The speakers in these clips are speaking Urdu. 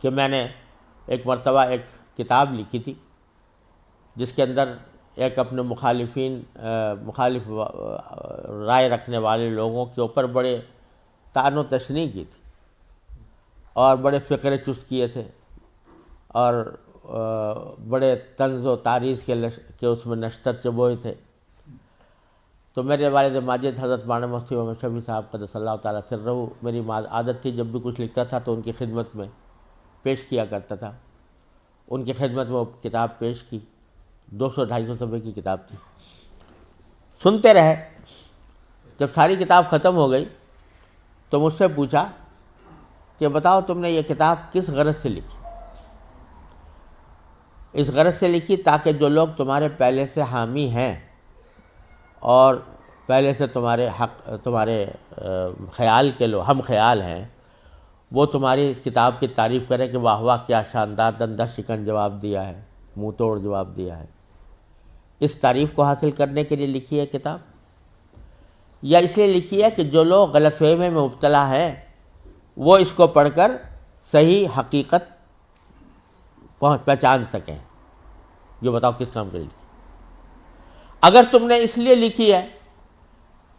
کہ میں نے ایک مرتبہ ایک کتاب لکھی تھی جس کے اندر ایک اپنے مخالف رائے رکھنے والے لوگوں کے اوپر بڑے طعن و تشنیع کی تھی اور بڑے فقرے چست کیے تھے اور بڑے طنز و تعریض کے اس میں نشتر چبوئے تھے. تو میرے والد ماجد حضرت مولانا مفتی محمد شفیع صاحب قدس اللہ تعالیٰ سرہ، میری عادت تھی جب بھی کچھ لکھتا تھا تو ان کی خدمت میں پیش کیا کرتا تھا. ان کی خدمت میں وہ کتاب پیش کی، 200-250 صفحے کی کتاب تھی. سنتے رہے. جب ساری کتاب ختم ہو گئی تو مجھ سے پوچھا کہ بتاؤ تم نے یہ کتاب کس غرض سے لکھی؟ اس غرض سے لکھی تاکہ جو لوگ تمہارے پہلے سے حامی ہیں اور پہلے سے تمہارے خیال کے لوگ ہم خیال ہیں، وہ تمہاری اس کتاب کی تعریف کریں کہ واہ واہ کیا شاندار دندہ شکن جواب دیا ہے، منہ توڑ جواب دیا ہے. اس تعریف کو حاصل کرنے کے لیے لکھی ہے کتاب، یا اس لیے لکھی ہے کہ جو لوگ غلط فہمی میں مبتلا ہیں وہ اس کو پڑھ کر صحیح حقیقت پہچان سکیں؟ یہ بتاؤ کس کام کے لیے لکھی؟ اگر تم نے اس لیے لکھی ہے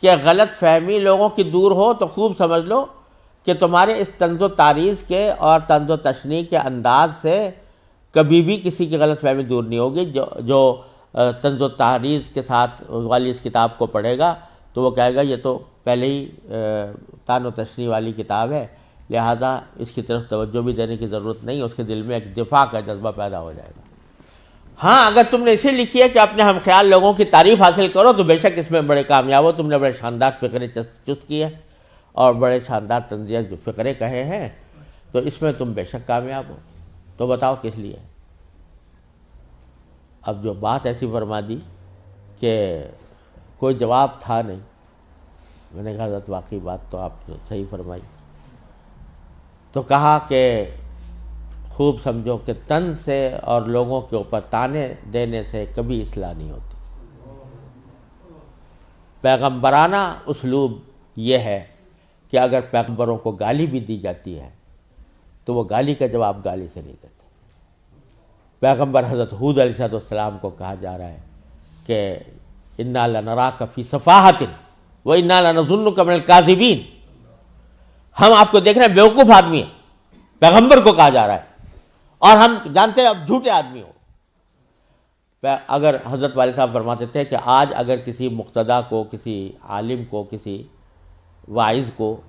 کہ غلط فہمی لوگوں کی دور ہو تو خوب سمجھ لو کہ تمہارے اس طنز و تعریض کے اور طنز و تشنیع کے انداز سے کبھی بھی کسی کی غلط فہمی دور نہیں ہوگی. جو طنز و تعریض کے ساتھ والی اس کتاب کو پڑھے گا تو وہ کہے گا یہ تو پہلے ہی طعن و تشنیع والی کتاب ہے، لہذا اس کی طرف توجہ بھی دینے کی ضرورت نہیں. اس کے دل میں ایک دفاع کا جذبہ پیدا ہو جائے گا. ہاں اگر تم نے اسے لکھی ہے کہ اپنے ہم خیال لوگوں کی تعریف حاصل کرو تو بے شک اس میں بڑے کامیاب ہو. تم نے بڑے شاندار فقرے چست کیے اور بڑے شاندار طنزیہ جو فقرے کہے ہیں تو اس میں تم بے شک کامیاب ہو. تو بتاؤ کس لیے؟ اب جو بات ایسی فرما دی کہ کوئی جواب تھا نہیں. میں نے کہا حضرت واقعی بات تو آپ نے صحیح فرمائی. تو کہا کہ خوب سمجھو کہ تن سے اور لوگوں کے اوپر تانے دینے سے کبھی اصلاح نہیں ہوتی. پیغمبرانہ اسلوب یہ ہے کہ اگر پیغمبروں کو گالی بھی دی جاتی ہے تو وہ گالی کا جواب گالی سے نہیں دیتے. پیغمبر حضرت ہود علیہ السلام کو کہا جا رہا ہے کہ انا لنراک فی صفاحۃ و انا لنظنک من الکاذبین، ہم آپ کو دیکھ رہے ہیں بیوقوف آدمی ہیں. پیغمبر کو کہا جا رہا ہے اور ہم جانتے ہیں اب جھوٹے آدمی ہو. اگر حضرت والد صاحب فرماتے تھے کہ آج اگر کسی مقتدی کو، کسی عالم کو، کسی واعظ کو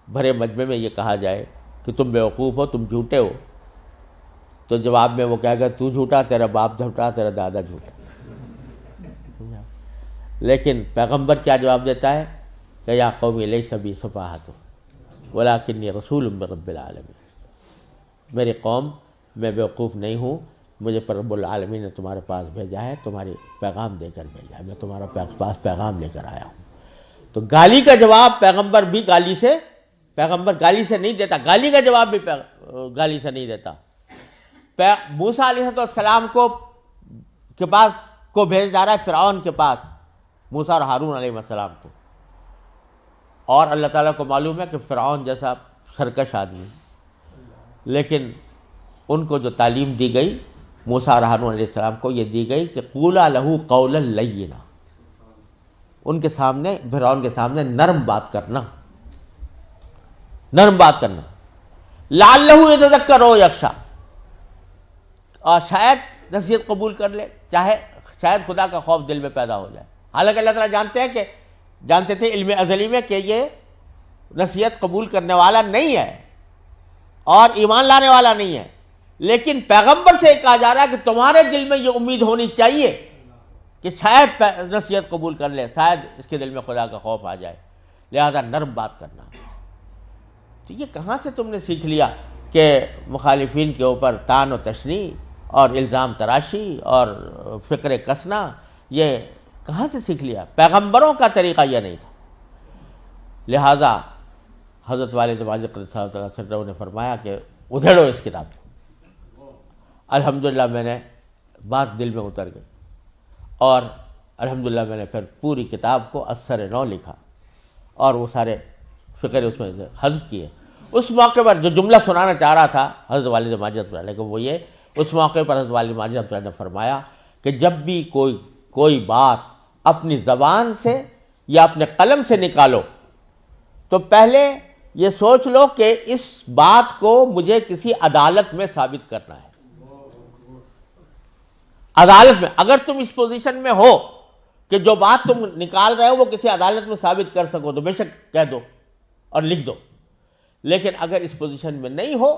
بھرے مجمع میں یہ کہا جائے کہ تم بیوقوف ہو، تم جھوٹے ہو، تو جواب میں وہ کہے گا تو جھوٹا، تیرا باپ جھوٹا، تیرا دادا جھوٹا. لیکن پیغمبر کیا جواب دیتا ہے کہ یا قوم لیس بی صفاحۃ ولکنی رسول من رب العالمین. میری قوم میں بیوقوف نہیں ہوں، مجھے پر رب العالمین نے تمہارے پاس بھیجا ہے، تمہاری پیغام دے کر بھیجا ہے، میں تمہارا پاس پیغام لے کر آیا ہوں. تو گالی کا جواب پیغمبر بھی پیغمبر گالی سے نہیں دیتا، گالی کا جواب بھی گالی سے نہیں دیتا. موسیٰ علیہ السلام کے پاس کو بھیج جا رہا ہے فرعون کے پاس، موسیٰ اور ہارون علیہ السلام کو. اور اللہ تعالیٰ کو معلوم ہے کہ فرعون جیسا سرکش آدمی، لیکن ان کو جو تعلیم دی گئی موسیٰ اور ہارون علیہ السلام کو یہ دی گئی کہ قولا لہ قولا لینا، ان کے سامنے، فرعون کے سامنے نرم بات کرنا، لعلہ یتذکر او یخشی، اور شاید نصیحت قبول کر لے، چاہے شاید خدا کا خوف دل میں پیدا ہو جائے. حالانکہ اللہ تعالیٰ جانتے تھے علم ازلی میں کہ یہ نصیحت قبول کرنے والا نہیں ہے اور ایمان لانے والا نہیں ہے، لیکن پیغمبر سے کہا جا رہا ہے کہ تمہارے دل میں یہ امید ہونی چاہیے کہ شاید نصیحت قبول کر لے، شاید اس کے دل میں خدا کا خوف آ جائے، لہذا نرم بات کرنا. تو یہ کہاں سے تم نے سیکھ لیا کہ مخالفین کے اوپر طعن و تشنیع اور الزام تراشی اور فقرے کسنا، یہ کہاں سے سیکھ لیا؟ پیغمبروں کا طریقہ یہ نہیں تھا. لہذا حضرت والد ماجد قدس اللہ تعالیٰ نے فرمایا کہ ادھیڑو اس کتاب کو. الحمدللہ میں نے بات دل میں اتر گئی اور الحمدللہ میں نے پھر پوری کتاب کو از سر نو لکھا اور وہ سارے فقرے اس میں حذف کیے اس موقع پر جو جملہ سنانا چاہ رہا تھا حضرت والد ماجد رحمۃ اللہ علیہ کو، وہ یہ، اس موقع پر حضرت والد ماجد رحمۃ اللہ علیہ نے فرمایا کہ جب بھی کوئی بات اپنی زبان سے یا اپنے قلم سے نکالو تو پہلے یہ سوچ لو کہ اس بات کو مجھے کسی عدالت میں ثابت کرنا ہے۔ عدالت میں اگر تم اس پوزیشن میں ہو کہ جو بات تم نکال رہے ہو وہ کسی عدالت میں ثابت کر سکو تو بے شک کہہ دو اور لکھ دو، لیکن اگر اس پوزیشن میں نہیں ہو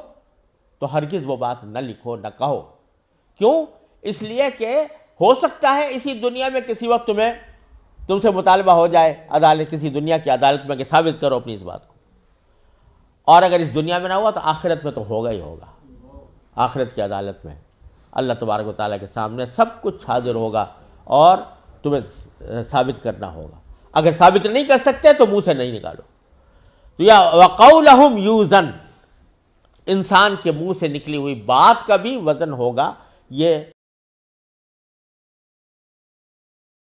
تو ہرگز وہ بات نہ لکھو، نہ کہو۔ کیوں؟ اس لیے کہ ہو سکتا ہے اسی دنیا میں کسی وقت تم سے مطالبہ ہو جائے عدالت، کسی دنیا کی عدالت میں کہ ثابت کرو اپنی اس بات کو، اور اگر اس دنیا میں نہ ہوا تو آخرت میں تو ہوگا ہی ہوگا۔ آخرت کی عدالت میں اللہ تبارک و تعالیٰ کے سامنے سب کچھ حاضر ہوگا اور تمہیں ثابت کرنا ہوگا۔ اگر ثابت نہیں کر سکتے تو منہ سے نہیں نکالو۔ تو یا وَقَوْلَهُمْ يُوزَنْ، انسان کے منہ سے نکلی ہوئی بات کا بھی وزن ہوگا، یہ